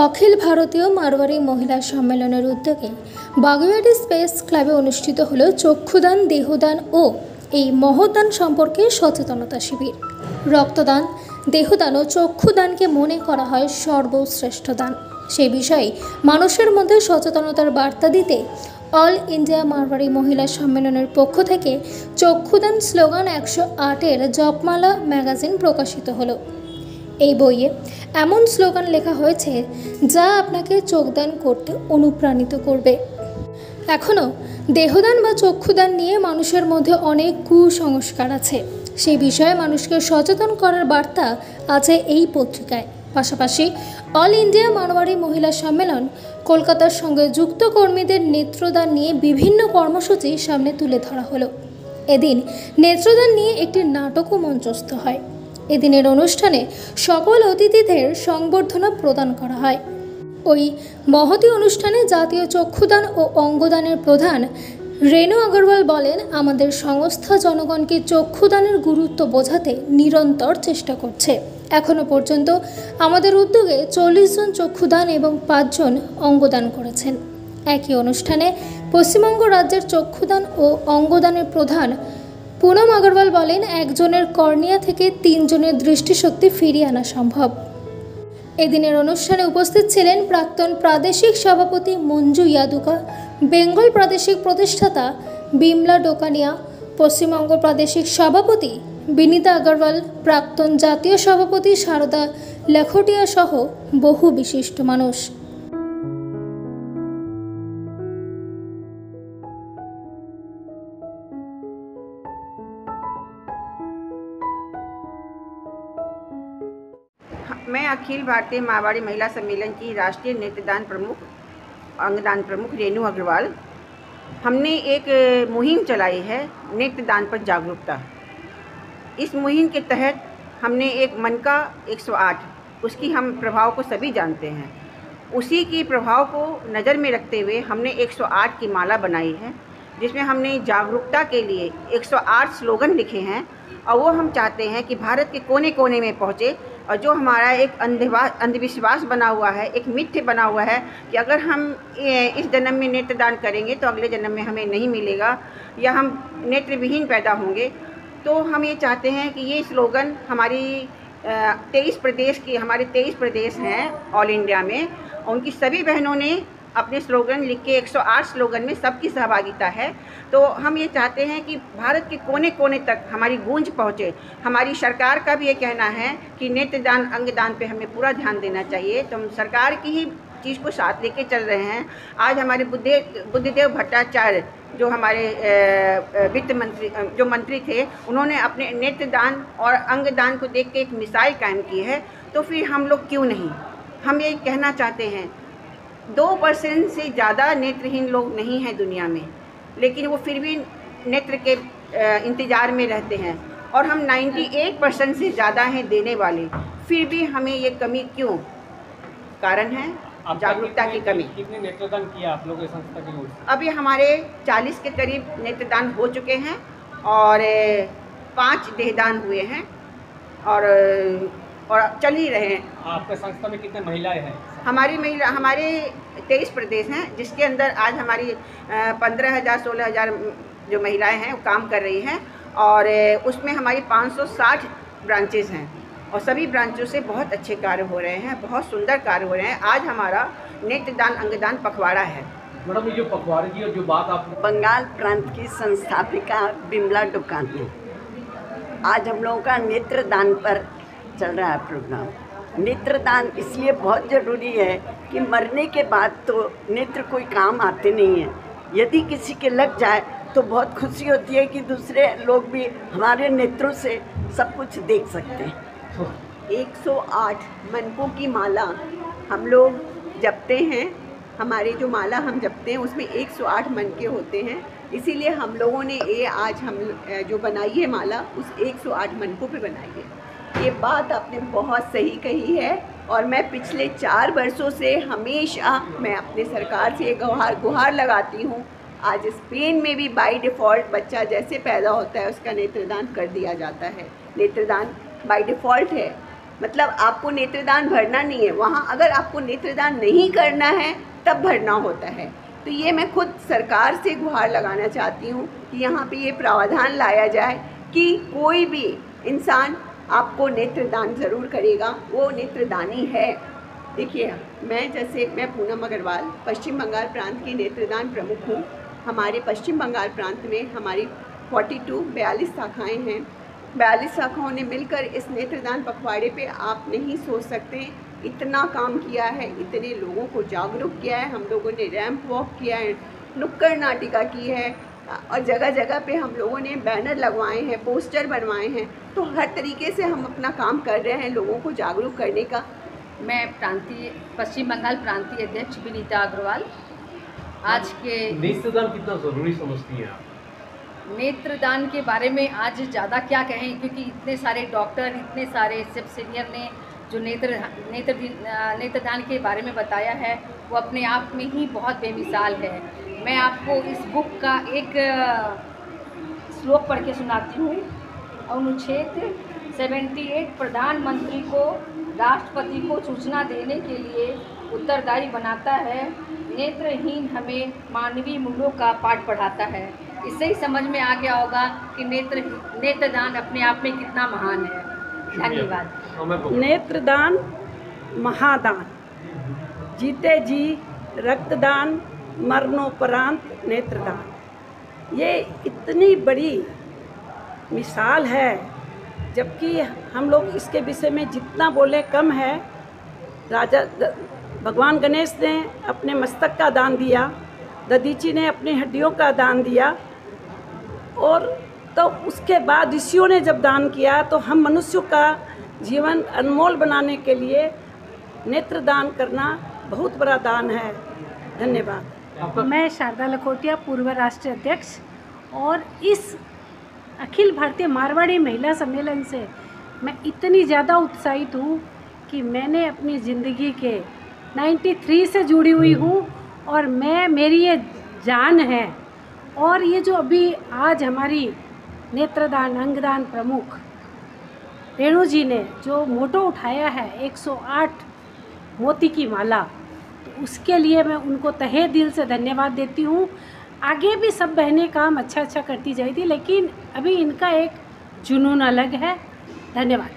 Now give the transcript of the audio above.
অখিল ভারতীয় মারওয়ারি মহিলা সম্মেলনের উদ্যোগে বাগুইআটি স্পেস ক্লাবে অনুষ্ঠিত হলো চক্ষুদান, দেহদান ও এই মহদান সম্পর্কে সচেতনতা শিবির। রক্তদান, দেহদান ও চক্ষুদানকে মনে করা হয় সর্বশ্রেষ্ঠ দান। সেই বিষয়ে মানুষের মধ্যে সচেতনতার বার্তা দিতে অল ইন্ডিয়া মারওয়ারি মহিলা সম্মেলনের পক্ষ থেকে চক্ষুদান স্লোগান 108-এর জপমালা ম্যাগাজিন প্রকাশিত হলো। এই বইয়ে এমন স্লোগান লেখা হয়েছে যা আপনাকে চোখদান করতে অনুপ্রাণিত করবে। এখনও দেহদান বা চক্ষুদান নিয়ে মানুষের মধ্যে অনেক কুসংস্কার আছে, সেই বিষয়ে মানুষকে সচেতন করার বার্তা আছে এই পত্রিকায়। পাশাপাশি অল ইন্ডিয়া মারওয়ারি মহিলা সম্মেলন কলকাতার সঙ্গে যুক্ত কর্মীদের নেত্রদান নিয়ে বিভিন্ন কর্মসূচি সামনে তুলে ধরা হলো। এদিন নেত্রদান নিয়ে একটি নাটকও মঞ্চস্থ হয়। এদিনের অনুষ্ঠানে সকল অতিথিদের সংবর্ধনা প্রদান করা হয়। ওই মহতী অনুষ্ঠানে জাতীয় চক্ষুদান ও অঙ্গদানের প্রধান রেনু আগরওয়াল বলেন, আমাদের সংস্থা জনগণকে চক্ষুদানের গুরুত্ব বোঝাতে নিরন্তর চেষ্টা করছে। এখনও পর্যন্ত আমাদের উদ্যোগে 40 জন চক্ষুদান এবং 5 জন অঙ্গদান করেছেন। একই অনুষ্ঠানে পশ্চিমবঙ্গ রাজ্যের চক্ষুদান ও অঙ্গদানের প্রধান পুনম আগরওয়াল বলেন, একজনের কর্নিয়া থেকে 3 জনের দৃষ্টিশক্তি ফিরিয়ে আনা সম্ভব। এদিনের অনুষ্ঠানে উপস্থিত ছিলেন প্রাক্তন প্রাদেশিক সভাপতি মঞ্জু ইয়াদুকা, বেঙ্গল প্রাদেশিক প্রতিষ্ঠাতা বিমলা ডোকানিয়া, পশ্চিমবঙ্গ প্রাদেশিক সভাপতি বিনীতা আগরওয়াল, প্রাক্তন জাতীয় সভাপতি শারদা লাখোটিয়া সহ বহু বিশিষ্ট মানুষ। मैं अखिल भारतीय मारवाड़ी महिला सम्मेलन की राष्ट्रीय नेत्रदान प्रमुख अंगदान प्रमुख रेनू अग्रवाल। हमने एक मुहिम चलाई है नेत्रदान पर जागरूकता। इस मुहिम के तहत हमने एक मन का 108, उसकी हम प्रभाव को सभी जानते हैं, उसी की प्रभाव को नज़र में रखते हुए हमने 108 की माला बनाई है, जिसमें हमने जागरूकता के लिए 108 स्लोगन लिखे हैं। और वो हम चाहते हैं कि भारत के कोने कोने में पहुँचे। और जो हमारा एक अंधविश्वास बना हुआ है, एक मिथ्य बना हुआ है कि अगर हम इस जन्म में नेत्रदान करेंगे तो अगले जन्म में हमें नहीं मिलेगा या हम नेत्रविहीन पैदा होंगे, तो हम ये चाहते हैं कि ये स्लोगन हमारी 23 प्रदेश हैं ऑल इंडिया में, उनकी सभी बहनों ने अपने स्लोगन लिख के 108 स्लोगन में सबकी सहभागिता है। तो हम ये चाहते हैं कि भारत के कोने कोने तक हमारी गूंज पहुँचे। हमारी सरकार का भी ये कहना है कि नेत्रदान अंगदान पे हमें पूरा ध्यान देना चाहिए, तो हम सरकार की ही चीज़ को साथ लेके चल रहे हैं। आज हमारे बुद्धिदेव भट्टाचार्य जो हमारे वित्त मंत्री जो मंत्री थे, उन्होंने अपने नेत्रदान और अंगदान को देख के एक मिसाल कायम की है। तो फिर हम लोग क्यों नहीं, हम ये कहना चाहते हैं 2% से ज़्यादा नेत्रहीन लोग नहीं हैं दुनिया में, लेकिन वो फिर भी नेत्र के इंतज़ार में रहते हैं। और हम 98% से ज़्यादा हैं देने वाले, फिर भी हमें ये कमी क्यों? कारण है जागरूकता की कमी। कितने नेत्रदान किया आप लोगों की संस्था की ओर से? अभी हमारे 40 के करीब नेत्रदान हो चुके हैं और 5 देहदान हुए हैं और चल ही रहे हैं। आपके संस्था में कितने महिलाएं हैं? हमारे 23 प्रदेश हैं, जिसके अंदर आज हमारी 15,000-16,000 जो महिलाएं हैं वो काम कर रही हैं। और उसमें हमारी 560 ब्रांचेस हैं और सभी ब्रांचों से बहुत अच्छे कार्य हो रहे हैं, बहुत सुंदर कार्य हो रहे हैं। आज हमारा नेत्रदान अंगदान पखवाड़ा है। मैडम, ये जो पखवाड़े की और जो बात आप बंगाल प्रांत की संस्थापिका बिमला डोकानी, आज हम लोगों का नेत्रदान पर चल रहा है प्रोग्राम। नेत्रदान इसलिए बहुत ज़रूरी है कि मरने के बाद तो नेत्र कोई काम आते नहीं हैं। यदि किसी के लग जाए तो बहुत खुशी होती है कि दूसरे लोग भी हमारे नेत्रों से सब कुछ देख सकते हैं। 108 मनकों की माला हम लोग जपते हैं। हमारी जो माला हम जपते हैं उसमें 108 मनके होते हैं, इसीलिए हम लोगों ने ये आज हम जो बनाई है माला उस 108 मनकों पे बनाई है। ये बात आपने बहुत सही कही है और मैं पिछले 4 वर्षों से हमेशा मैं अपने सरकार से गुहार लगाती हूँ। आज स्पेन में भी बाय डिफ़ॉल्ट बच्चा जैसे पैदा होता है उसका नेत्रदान कर दिया जाता है। नेत्रदान बाय डिफ़ॉल्ट है। मतलब आपको नेत्रदान भरना नहीं है, वहाँ अगर आपको नेत्रदान नहीं करना है तब भरना होता है। तो ये मैं खुद सरकार से गुहार लगाना चाहती हूँ कि यहाँ पे ये प्रावधान लाया जाए कि कोई भी इंसान आपको नेत्रदान ज़रूर करेगा, वो नेत्रदानी है। देखिए, मैं पूनम अग्रवाल पश्चिम बंगाल प्रांत की नेत्रदान प्रमुख हूँ। हमारे पश्चिम बंगाल प्रांत में हमारी 42 शाखाएँ हैं। 42 शाखाओं ने मिलकर इस नेत्रदान पखवाड़े पे आप नहीं सोच सकते इतना काम किया है, इतने लोगों को जागरूक किया है। हम लोगों ने रैंप वॉक किया है, नुक्कड़ नाटिका की है और जगह जगह पे हम लोगों ने बैनर लगवाए हैं, पोस्टर बनवाए हैं। तो हर तरीके से हम अपना काम कर रहे हैं लोगों को जागरूक करने का। मैं पश्चिम बंगाल प्रांतीय अध्यक्ष विनीता अग्रवाल। आज के नेत्रदान कितना ज़रूरी समझती हैं आप? नेत्रदान के बारे में आज ज़्यादा क्या कहें, क्योंकि इतने सारे डॉक्टर, इतने सारे सब सीनियर ने जो नेत्रदान के बारे में बताया है वो अपने आप में ही बहुत बेमिसाल है। मैं आपको इस बुक का एक श्लोक पढ़ के सुनाती हूँ। अनुच्छेद 78 प्रधानमंत्री को राष्ट्रपति को सूचना देने के लिए उत्तरदायी बनाता है। नेत्रहीन हमें मानवीय मूल्यों का पाठ पढ़ाता है। इससे ही समझ में आ गया होगा कि नेत्रदान अपने आप में कितना महान है। धन्यवाद। नेत्रदान महादान, जीते जी रक्तदान, मरणोपरांत नेत्रदान। ये इतनी बड़ी मिसाल है, जबकि हम लोग इसके विषय में जितना बोले कम है। भगवान गणेश ने अपने मस्तक का दान दिया, दधीची ने अपनी हड्डियों का दान दिया, और तो उसके बाद ऋषियों ने जब दान किया तो हम मनुष्यों का जीवन अनमोल बनाने के लिए नेत्रदान करना बहुत बड़ा दान है। धन्यवाद। मैं शारदा लखोटिया, पूर्व राष्ट्रीय अध्यक्ष, और इस अखिल भारतीय मारवाड़ी महिला सम्मेलन से मैं इतनी ज़्यादा उत्साहित हूँ कि मैंने अपनी ज़िंदगी के 93 से जुड़ी हुई हूँ और मेरी ये जान है। और ये जो अभी आज हमारी नेत्रदान अंगदान प्रमुख रेणु जी ने जो मोटो उठाया है 108 मोती की माला, तो उसके लिए मैं उनको तहे दिल से धन्यवाद देती हूँ। आगे भी सब बहनें काम अच्छा करती जाएगी, लेकिन अभी इनका एक जुनून अलग है। धन्यवाद।